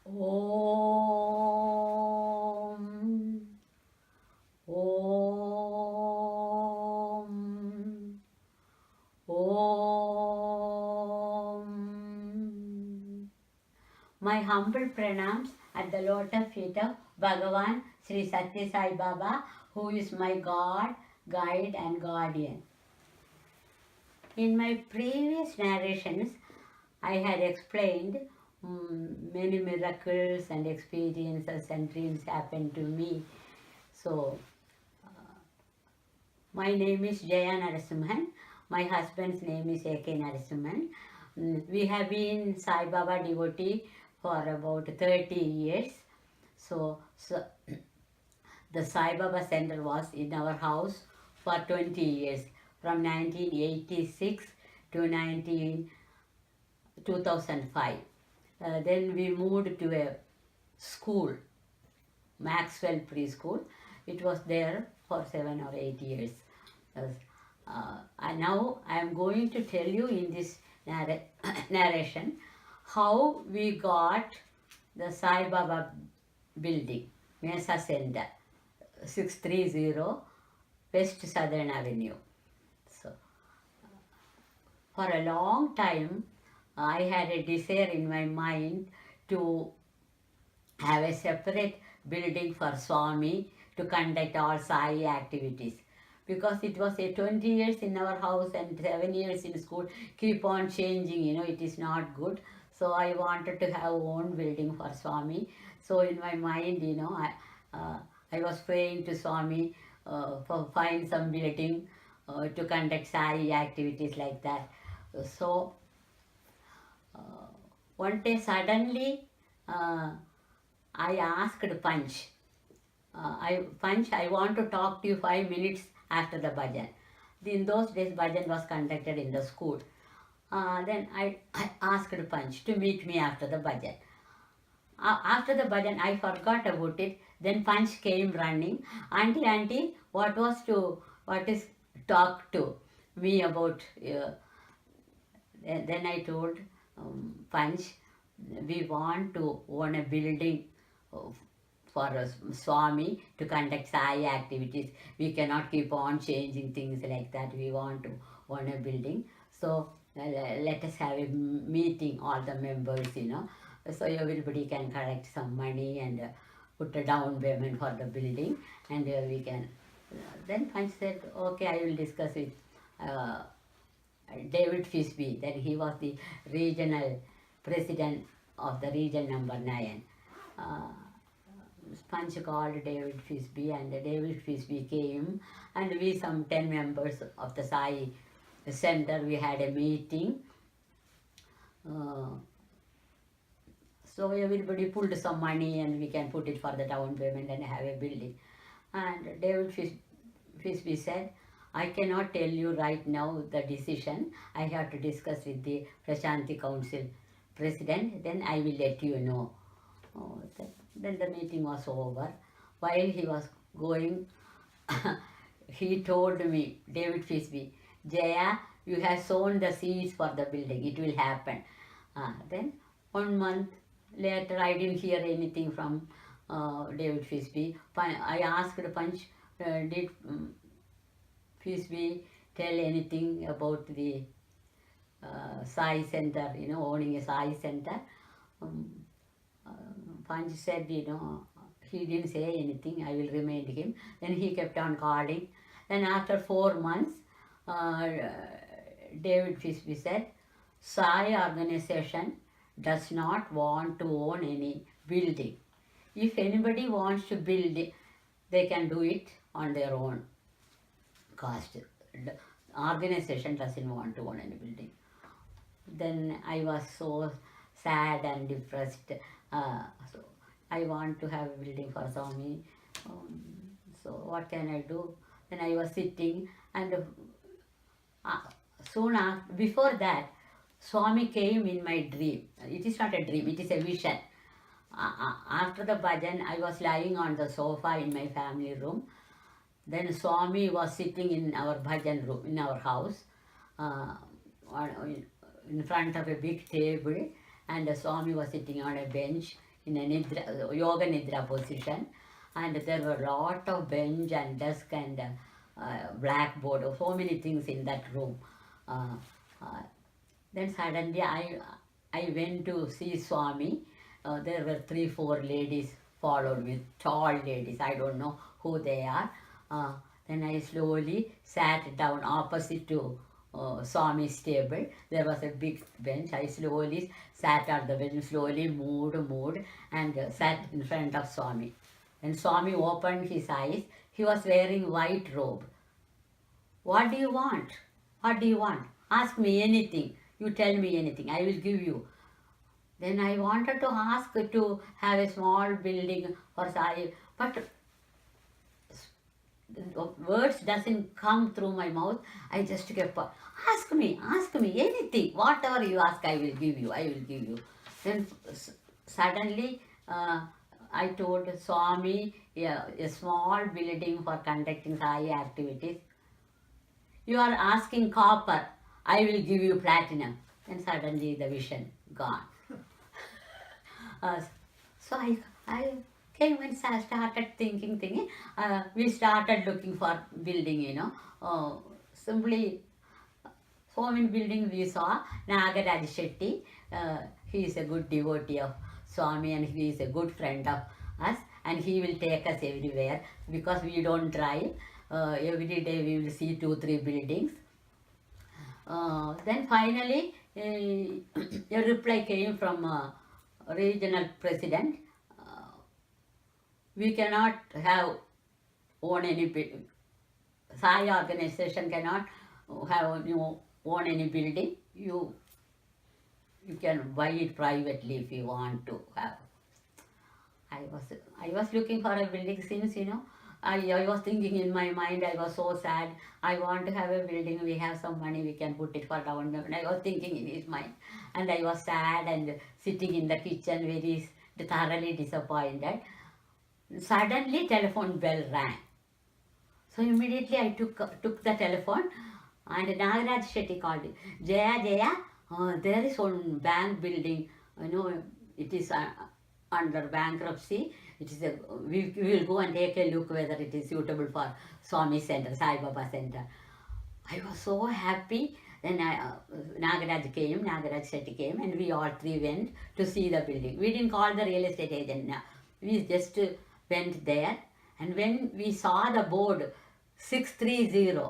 Om. Om. Om. My humble pranams at the lotus feet of Bhagavan Sri Sathya Sai Baba, who is my God, guide and guardian. In my previous narrations, I had explained many miracles and experiences and dreams happened to me. So, my name is Jaya Narasimhan. My husband's name is A.K. Narasimhan. We have been Sai Baba devotee for about 30 years. So the Sai Baba Center was in our house for 20 years, from 1986 to 2005. Then we moved to a school, Maxwell Preschool. It was there for 7 or 8 years. And now I am going to tell you in this narration how we got the Sai Baba building, Mesa Center, 630 West Southern Avenue. So, for a long time, I had a desire in my mind to have a separate building for Swami to conduct all Sai activities. Because it was a 20 years in our house and 7 years in school, keep on changing, it is not good. So I wanted to have own building for Swami. So in my mind, I was praying to Swami for find some building to conduct Sai activities like that. So one day suddenly I asked Punch, I want to talk to you 5 minutes after the bhajan. In those days, bhajan was conducted in the school. Then I asked Punch to meet me after the bhajan. After the bhajan, I forgot about it. Then Punch came running. Auntie, what is talk to me about? Then I told Punch, we want to own a building for Swami to conduct Sai activities. We cannot keep on changing things like that. We want to own a building. So let us have a meeting, all the members, So everybody can collect some money and put a down payment for the building, and we can. Then Punch said, okay, I will discuss with David Fisby. Then he was the regional president of the region number 9. Punch called David Fisby, and David Fisby came, and we, some 10 members of the Sai Center, we had a meeting. So everybody pulled some money and we can put it for the down payment and have a building. And David Fisby said, I cannot tell you right now the decision. I have to discuss with the Prashanti Council President, then I will let you know. Then the meeting was over. While he was going, he told me, David Fisby, Jaya, you have sown the seeds for the building. It will happen. Then 1 month later, I didn't hear anything from David Fisby. I asked Punch, did Fisby tell anything about the Sai Center, owning a Sai Center? Punch said, he didn't say anything. I will remind him. Then he kept on calling. Then after 4 months, David Fisby said, Sai organization does not want to own any building. If anybody wants to build it, they can do it on their own cost. The organization doesn't want to own any building. Then I was so sad and depressed. So I want to have a building for Swami. So what can I do? Then I was sitting, and soon after, before that, Swami came in my dream. It is not a dream, it is a vision. After the bhajan, I was lying on the sofa in my family room. Then Swami was sitting in our bhajan room, in our house, in front of a big table, and Swami was sitting on a bench in a nidra, yoga nidra position, and there were a lot of bench and desk and blackboard, so many things in that room. Uh, uh, then suddenly I went to see Swami. There were 3-4 ladies followed with tall ladies. I don't know who they are. Uh, then I slowly sat down opposite to Swami's table. There was a big bench. I slowly sat at the bench, slowly moved and sat in front of Swami. When Swami opened his eyes, he was wearing white robe. What do you want? What do you want? Ask me anything. You tell me anything. I will give you. Then I wanted to ask to have a small building for Sai, but words doesn't come through my mouth. I just kept ask me anything. Whatever you ask, I will give you. I will give you. Then suddenly I told Swami, yeah, a small building for conducting Sai activities. You are asking copper, I will give you platinum. And suddenly the vision gone. So I came and started thinking. We started looking for building, simply so many buildings we saw. Nagaraj Shetty, he is a good devotee of Swami and he is a good friend of us, and he will take us everywhere because we don't drive. Every day we will see 2-3 buildings. Then finally a reply came from regional president. We cannot have own any Sai organization cannot have own any building. You can buy it privately if you want to have. I was looking for a building since I was thinking in my mind. I was so sad. I want to have a building. We have some money. We can put it for down payment. I was thinking in his mind, and I was sad and sitting in the kitchen, very thoroughly disappointed. Suddenly, telephone bell rang. So immediately I took the telephone, and Nagaraj Shetty called it. Jaya, there is one bank building. It is under bankruptcy. It is we will go and take a look whether it is suitable for Swami Center, Sai Baba Center. I was so happy. Then Nagaraj Shetty came, and we all three went to see the building. We didn't call the real estate agent. We just went there, and when we saw the board 630,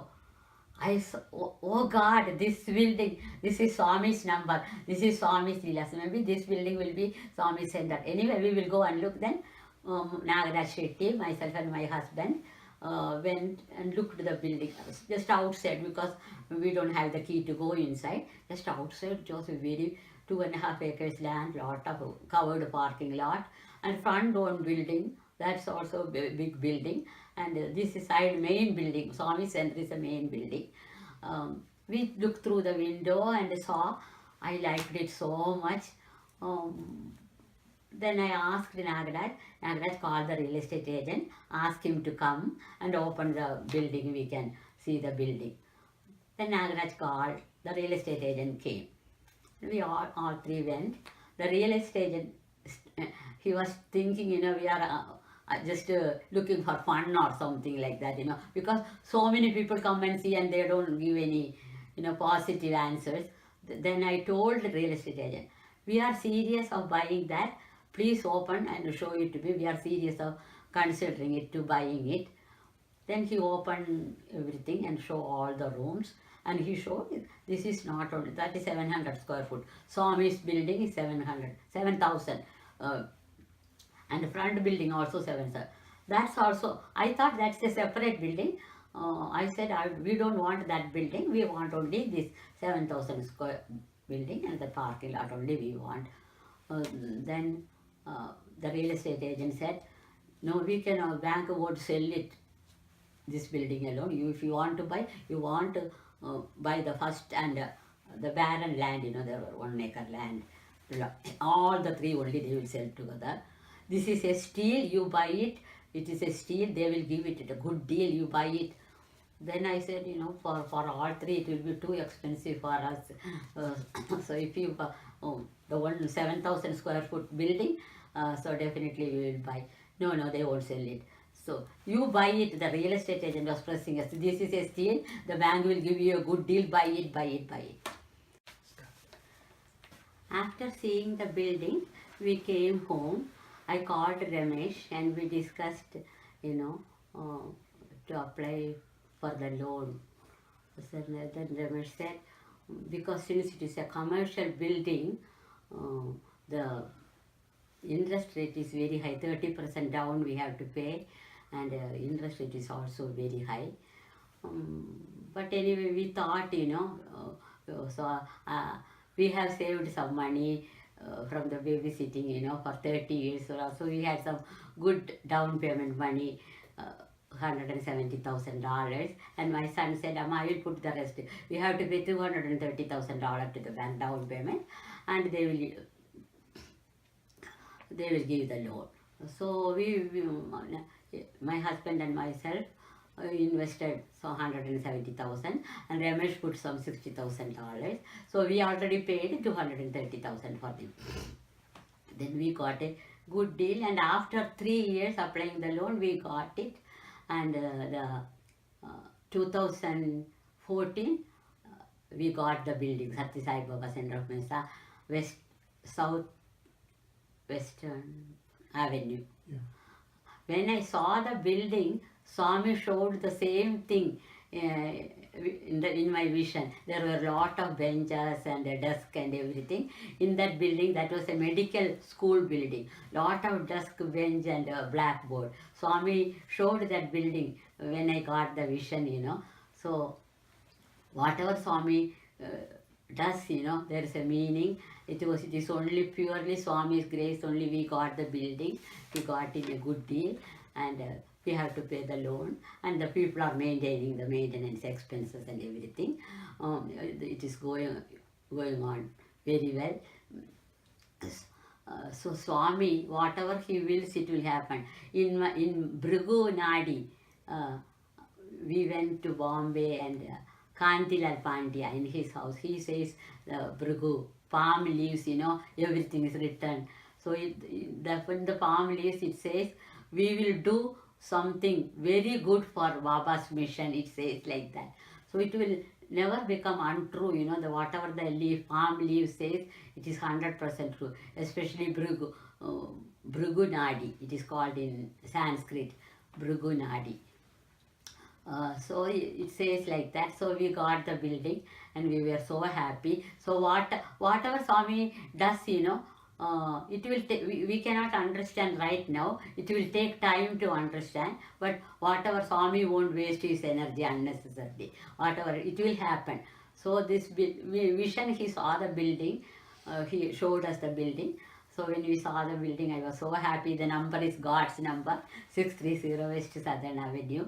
I saw, oh God, this building, this is Swami's number, this is Swami's Vilas. Maybe this building will be Swami Center. Anyway, we will go and look. Then Nagaraj Shetty, myself and my husband went and looked at the building just outside, because we don't have the key to go inside. Just outside, just a very 2.5 acres land, lot of covered parking lot, and front own building. That's also a big building, and this is side main building. Swami Center is a main building. We looked through the window and saw. I liked it so much. Then I asked Nagaraj. Nagaraj called the real estate agent, asked him to come and open the building. We can see the building. Then Nagaraj called. The real estate agent came. We all three went. The real estate agent, he was thinking, we are just looking for fun or something like that, because so many people come and see and they don't give any, positive answers. Then I told the real estate agent, we are serious of buying that. Please open and show it to me. We are serious of considering it to buying it. Then he opened everything and showed all the rooms. And he showed this is not only 3,700 square foot. Swami's building is 7,000. And the front building also 7,000. That's also, I thought that's a separate building. I said, we don't want that building. We want only this 7,000 square building, and the parking lot only we want. Then the real estate agent said, no, we can, bank won't sell it, this building alone. If you want to buy, you want to buy the first and the barren land, there were 1 acre land. All the three only they will sell together. This is a steal, you buy it. It is a steal, they will give it at a good deal, you buy it. Then I said, for all three it will be too expensive for us. So if you, the one 7,000 square foot building, so definitely we will buy. No, they won't sell it. So you buy it, the real estate agent was pressing us. This is a steal, the bank will give you a good deal, buy it, buy it, buy it. After seeing the building, we came home. I called Ramesh and we discussed, to apply for the loan. So then Ramesh said, because since it is a commercial building, the interest rate is very high, 30% down we have to pay, and interest rate is also very high. But anyway, we thought, we have saved some money from the babysitting, for 30 years. So we had some good down payment money, $170,000. And my son said, Amma, I will put the rest. We have to pay $230,000 to the bank down payment, and they will give the loan. So my husband and myself invested 170,000, and Ramesh put some $60,000. So we already paid 230,000 for them. Then we got a good deal, and after 3 years applying the loan, we got it. And the 2014, we got the building, Sai Center Mesa, Southern Avenue. Yeah. When I saw the building, Swami showed the same thing in my vision. There were a lot of benches and a desk and everything. In that building, that was a medical school building. Lot of desk, bench and a blackboard. Swami showed that building when I got the vision, So whatever Swami does, there is a meaning. It is only purely Swami's grace, only we got the building. We got in a good deal, and we have to pay the loan, and the people are maintaining the maintenance expenses and everything. It is going on very well. So Swami, whatever he wills, it will happen. In Bhrigu Nadi, we went to Bombay, and Kantilal Pandya in his house, he says Bhrigu, palm leaves, everything is written. So when the palm leaves, it says, we will do something very good for Baba's mission, it says like that. So it will never become untrue, the whatever the palm leaf says, it is 100% true, especially Bhrigu Nadi, it is called in Sanskrit, Bhrigu Nadi. So it says like that. So we got the building, and we were so happy. So whatever Swami does, it will we cannot understand right now. It will take time to understand. But whatever Swami won't waste his energy unnecessarily. Whatever, it will happen. So this vision, he saw the building. He showed us the building. So when we saw the building, I was so happy. The number is God's number, 630 West Southern Avenue.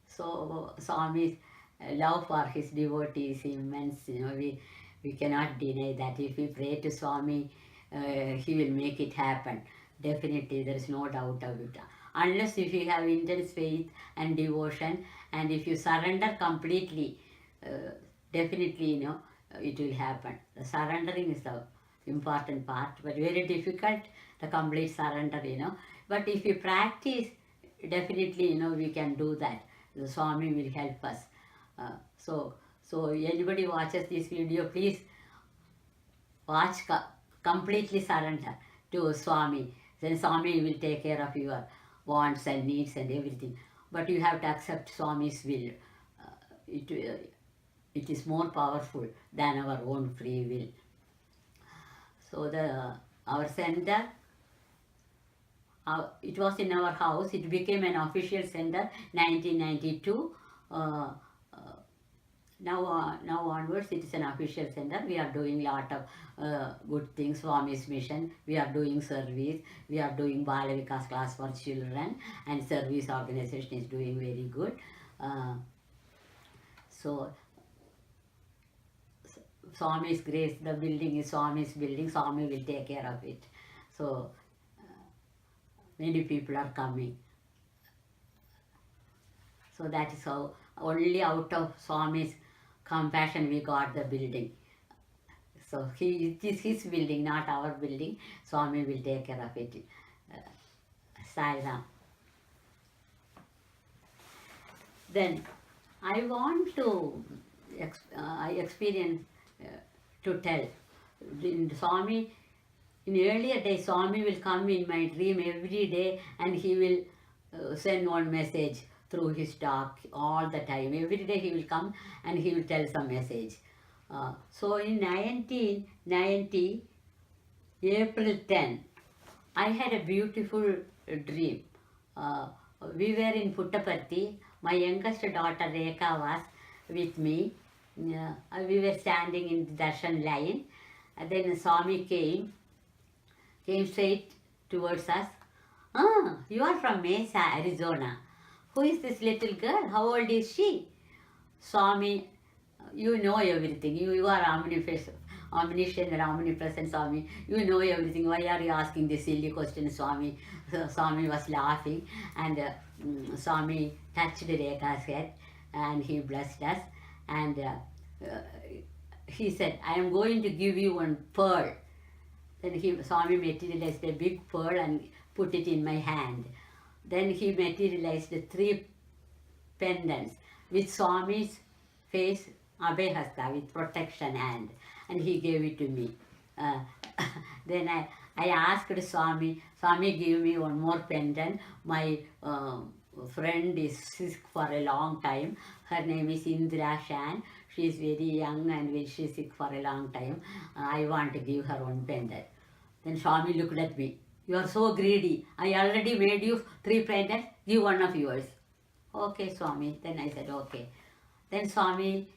So Swami's love for his devotees is immense. We cannot deny that. If we pray to Swami, he will make it happen. Definitely, there is no doubt of it. Unless if you have intense faith and devotion, and if you surrender completely, definitely, it will happen. The surrendering is the important part, but very difficult, the complete surrender, But if you practice, definitely, we can do that. The Swami will help us. So anybody watches this video, please watch, completely surrender to Swami. Then Swami will take care of your wants and needs and everything. But you have to accept Swami's will. It is more powerful than our own free will. So our center, it was in our house. It became an official center 1992. Now onwards, it is an official center. We are doing lot of good things. Swami's mission. We are doing service. We are doing Bala Vikas class for children, and service organization is doing very good. So Swami's grace. The building is Swami's building. Swami will take care of it. So many people are coming. So that is how, only out of Swami's compassion we got the building. So it is his building, not our building. Swami will take care of it. Sairam. Then I want to experience to tell. In Swami, in earlier days, Swami will come in my dream every day and he will send one message through his talk all the time. Every day he will come and he will tell some message. So in 1990, April 10, I had a beautiful dream. We were in Puttaparthi. My youngest daughter Rekha was with me. We were standing in the darshan line. And then Swami came straight towards us. Ah, you are from Mesa, Arizona. Who is this little girl? How old is she? Swami, you know everything. You are omniscient and omnipresent, Swami. You know everything. Why are you asking this silly question, Swami? So Swami was laughing and Swami touched Rekha's head and he blessed us. And he said, I am going to give you one pearl. Then Swami materialized a big pearl and put it in my hand. Then he materialized 3 pendants with Swami's face, Abhehasta, with protection hand, and he gave it to me. Then I asked Swami, Swami give me one more pendant. My friend is sick for a long time. Her name is Indra Shan. She is very young and she is sick for a long time. I want to give her one pendant. Then Swami looked at me. You are so greedy. I already made you 3 pendants. Give one of yours. Okay, Swami. Then I said, okay. Then Swami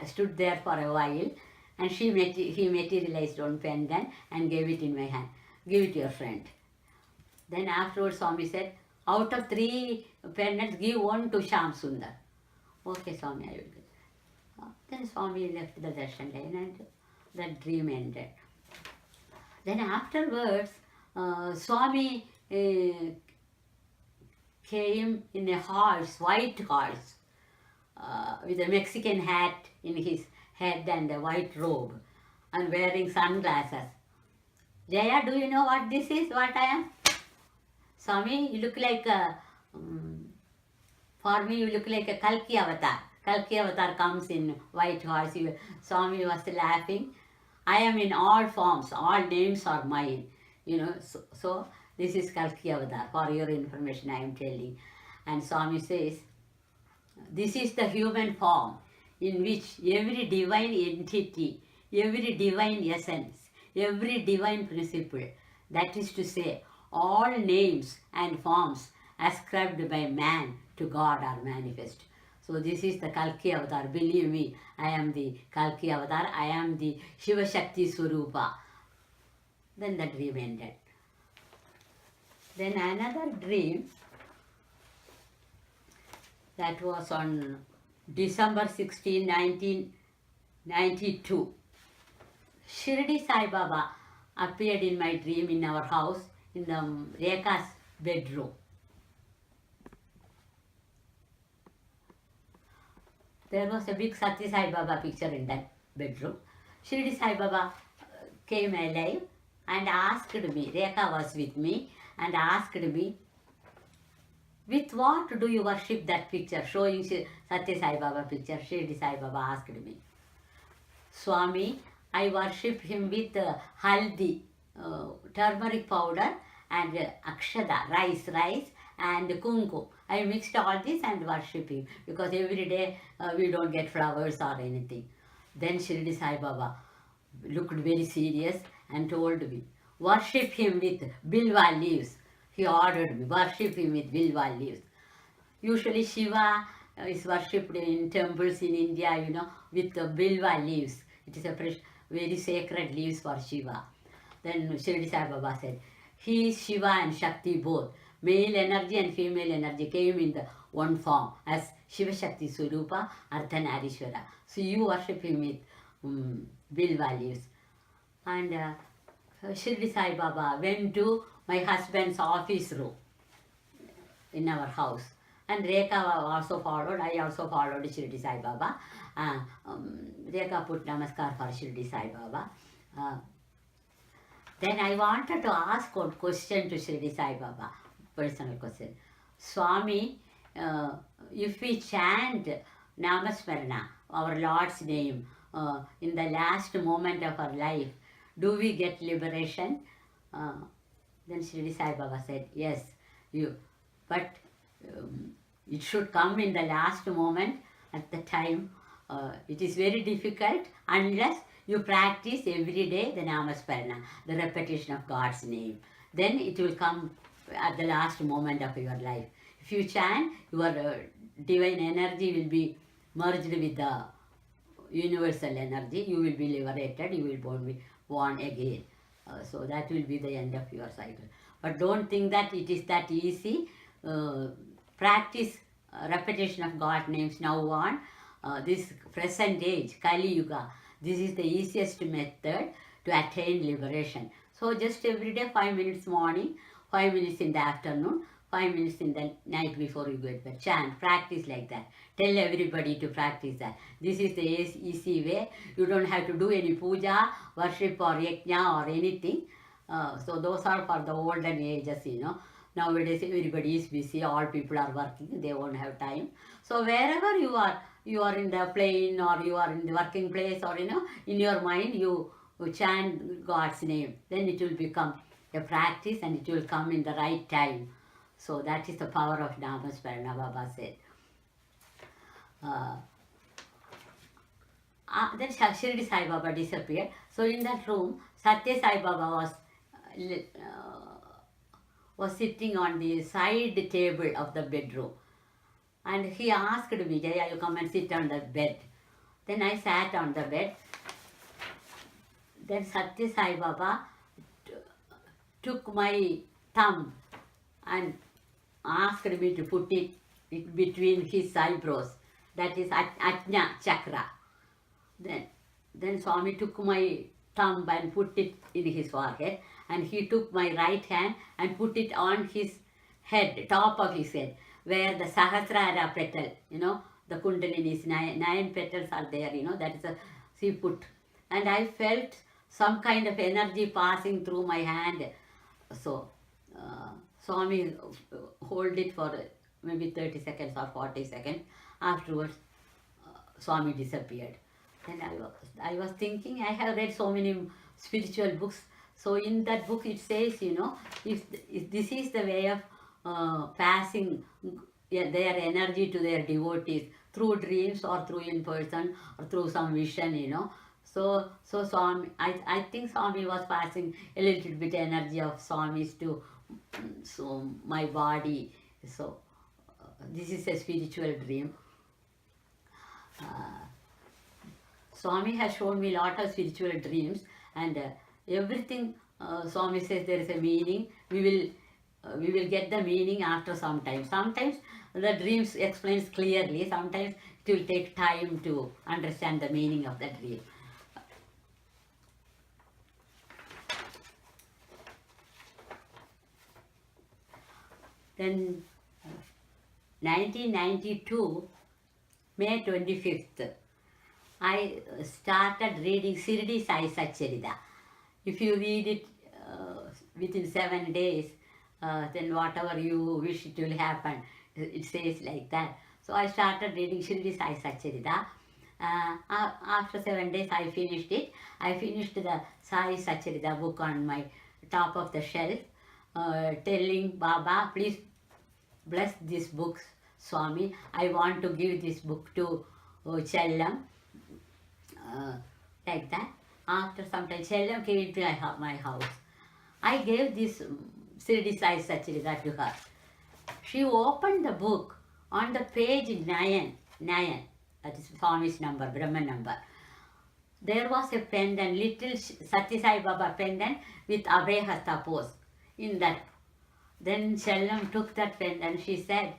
stood there for a while and he materialized one pendant and gave it in my hand. Give it to your friend. Then afterwards Swami said, out of 3 pendants, give one to Sham Sundar. Okay, Swami, I will do. Then Swami left the darshan line and that dream ended. Then afterwards, Swami came in a horse, white horse, with a Mexican hat in his head and a white robe and wearing sunglasses. Jaya, do you know what this is, what I am? Swami, you look like for me you look like a Kalki avatar. Kalki avatar comes in white horse. Swami was laughing. I am in all forms, all names are mine. You know, so this is Kalki avatar. For your information, I am telling. And Swami says, this is the human form in which every divine entity, every divine essence, every divine principle, that is to say, all names and forms ascribed by man to God are manifest. So this is the Kalki avatar. Believe me, I am the Kalki avatar. I am the Shiva Shakti Swarupa. Then the dream ended. Then another dream, that was on December 16, 1992. Shirdi Sai Baba appeared in my dream in our house in the Rekha's bedroom. There was a big Satya Sai Baba picture in that bedroom. Shirdi Sai Baba came alive and asked me, Rekha was with me, and asked me, with what do you worship that picture? Showing Satya Sai Baba picture, Shirdi Sai Baba asked me. Swami, I worship him with haldi, turmeric powder, and akshada, rice, and kunku. I mixed all this and worship him because every day we don't get flowers or anything. Then Shirdi Sai Baba looked very serious and told me, worship him with Vilva leaves. He ordered me, worship him with Vilva leaves. Usually Shiva is worshipped in temples in India, you know, with the Vilva leaves. It is a very sacred leaves for Shiva. Then Shirdi Sai Baba said, he is Shiva and Shakti both. Male energy and female energy came in the one form as Shiva Shakti Swarupa, Ardhanarishwara. So you worship him with Vilva leaves. And Shirdi Sai Baba went to my husband's office room in our house. And Rekha also followed. I also followed Shirdi Sai Baba. Rekha put namaskar for Shirdi Sai Baba. Then I wanted to ask a question to Shirdi Sai Baba, personal question. Swami, if we chant Namasmarana, our Lord's name, in the last moment of our life, do we get liberation? Then Shirdi Sai Baba said, yes, but it should come in the last moment at the time. It is very difficult unless you practice every day the Namasmarana, the repetition of God's name. Then it will come at the last moment of your life. If you chant, your divine energy will be merged with the universal energy. You will be liberated. You will be born again. So that will be the end of your cycle. But don't think that it is that easy. Practice repetition of God names now on. This present age, Kali Yuga, this is the easiest method to attain liberation. So just every day 5 minutes morning, 5 minutes in the afternoon, 5 minutes in the night before you go to bed. Chant, practice like that. Tell everybody to practice that. This is the easy way. You don't have to do any puja, worship or yajna or anything. So those are for the olden ages, Nowadays everybody is busy, all people are working, they won't have time. So wherever you are in the plane or you are in the working place or in your mind you chant God's name. Then it will become a practice and it will come in the right time. So that is the power of Namasmarana, Baba said. Then Shirdi Sai Baba disappeared. So in that room, Satya Sai Baba was sitting on the side table of the bedroom. And he asked me, Jaya, you come and sit on the bed. Then I sat on the bed. Then Satya Sai Baba took my thumb and asked me to put it between his eyebrows. That is Ajna Chakra. Then Swami took my thumb and put it in his forehead. And he took my right hand and put it on his head, top of his head, where the Sahasrara petal, the Kundalini's nine petals are there, that is he put. And I felt some kind of energy passing through my hand. So, Swami hold it for maybe 30 seconds or 40 seconds. Afterwards, Swami disappeared. Then I was thinking, I have read so many spiritual books. So in that book it says, if this is the way of passing their energy to their devotees through dreams or through in person or through some vision, So Swami, I think Swami was passing a little bit energy of Swami's to my body. So this is a spiritual dream. Swami has shown me a lot of spiritual dreams, and everything Swami says there is a meaning. We will get the meaning after some time. Sometimes the dreams explains clearly. Sometimes it will take time to understand the meaning of the dream. Then 1992, May 25th, I started reading Shirdi Sai Satchirata. If you read it within 7 days, then whatever you wish it will happen. It says like that. So I started reading Shirdi Sai Satchirata. After 7 days I finished it. I finished the Sai Satchirata book on my top of the shelf, telling Baba, please bless this book, Swami. I want to give this book to Chelluum. Like that. After some time, Chelluum came to my house. I gave this Shirdi Sai Satchirata to her. She opened the book on the page 9, that is Swami's number, Brahman number. There was a pendant, little Satya Sai Baba pendant with Abhay Hasta pose in that. Then Chelluum took that pendant. She said,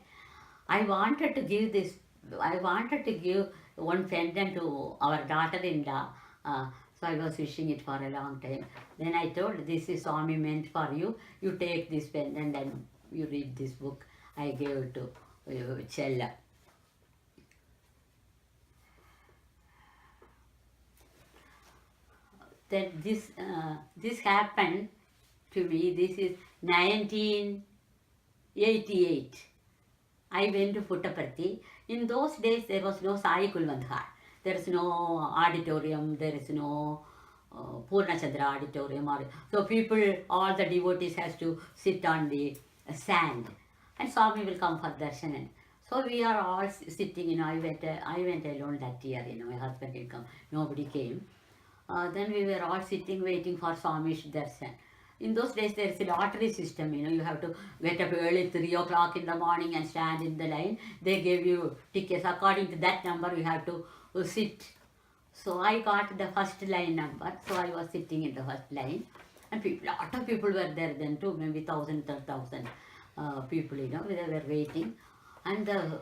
I wanted to give one pendant to our daughter-in-law. So I was wishing it for a long time. Then I told, this is Swami meant for you. You take this pendant and you read this book. I gave it to Chelluum. Then this happened to me. This is 1988. I went to Puttaparthi. In those days, there was no Sai Kulvandhar. There is no auditorium. There is no Purnachandra auditorium. So people, all the devotees has to sit on the sand. And Swami will come for darshan. So we are all sitting, I went alone that year, my husband didn't come. Nobody came. Then we were all sitting waiting for Swami's darshan. In those days, there is a lottery system, you have to get up early, 3 o'clock in the morning and stand in the line. They gave you tickets. According to that number, you have to sit. So I got the first line number. So I was sitting in the first line. And lot of people were there then too, maybe 1,000, 10,000 people, they were waiting. And the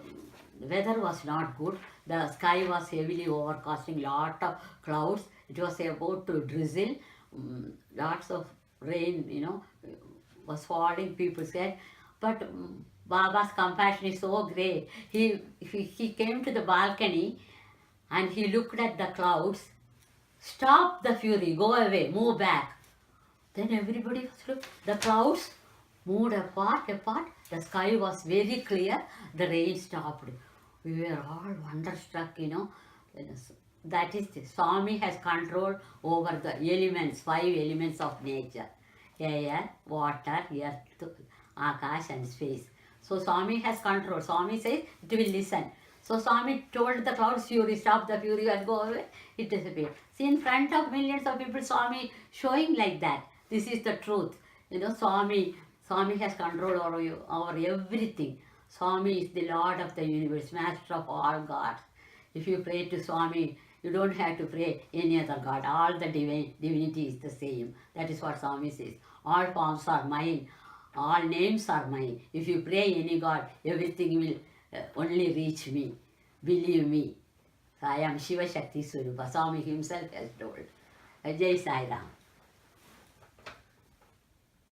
weather was not good. The sky was heavily overcasting, lot of clouds. It was about to drizzle. Lots of rain, was falling, people said. But Baba's compassion is so great. He came to the balcony and he looked at the clouds. Stop the fury, go away, move back. Then everybody was looking. The clouds moved apart. The sky was very clear. The rain stopped. We were all wonderstruck, That is, Swami has control over the elements, 5 elements of nature. Air, water, earth, akash and space. So Swami has control. Swami says it will listen. So Swami told the clouds, fury, stop the fury and go away. It disappeared. See, in front of millions of people, Swami showing like that. This is the truth. Swami has control over everything. Swami is the Lord of the universe, master of all gods. If you pray to Swami, you don't have to pray any other God. All the divinity is the same. That is what Swami says. All forms are mine. All names are mine. If you pray any God, everything will only reach me. Believe me. I am Shiva Shakti Swarupa. Swami himself has told. Jai Sairam.